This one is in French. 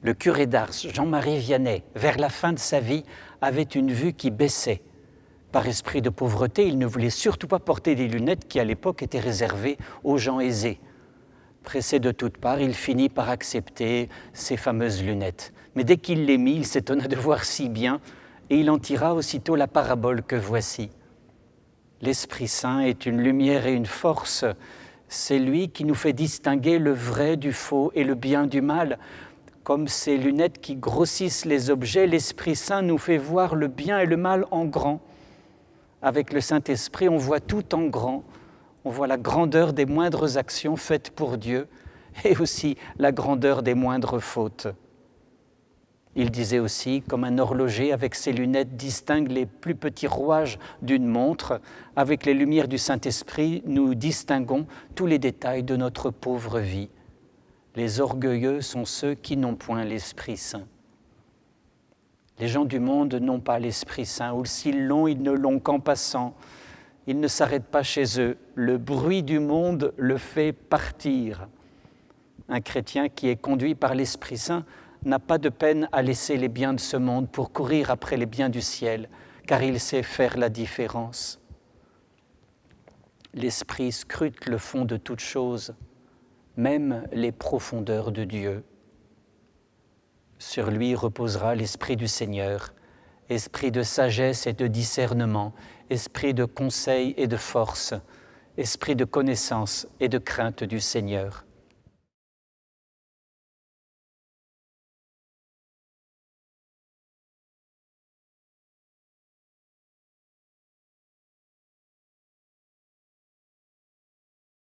Le curé d'Ars, Jean-Marie Vianney, vers la fin de sa vie, avait une vue qui baissait. Par esprit de pauvreté, il ne voulait surtout pas porter des lunettes qui, à l'époque, étaient réservées aux gens aisés. Pressé de toutes parts, il finit par accepter ces fameuses lunettes. Mais dès qu'il les mit, il s'étonna de voir si bien, et il en tira aussitôt la parabole que voici. L'Esprit Saint est une lumière et une force. C'est lui qui nous fait distinguer le vrai du faux et le bien du mal. Comme ces lunettes qui grossissent les objets, l'Esprit Saint nous fait voir le bien et le mal en grand. Avec le Saint-Esprit, on voit tout en grand. On voit la grandeur des moindres actions faites pour Dieu et aussi la grandeur des moindres fautes. Il disait aussi, comme un horloger avec ses lunettes distingue les plus petits rouages d'une montre, avec les lumières du Saint-Esprit, nous distinguons tous les détails de notre pauvre vie. Les orgueilleux sont ceux qui n'ont point l'Esprit Saint. Les gens du monde n'ont pas l'Esprit Saint, ou s'ils l'ont, ils ne l'ont qu'en passant. Ils ne s'arrêtent pas chez eux. Le bruit du monde le fait partir. Un chrétien qui est conduit par l'Esprit Saint n'a pas de peine à laisser les biens de ce monde pour courir après les biens du ciel, car il sait faire la différence. L'Esprit scrute le fond de toutes choses, même les profondeurs de Dieu. Sur lui reposera l'Esprit du Seigneur, esprit de sagesse et de discernement, esprit de conseil et de force, esprit de connaissance et de crainte du Seigneur.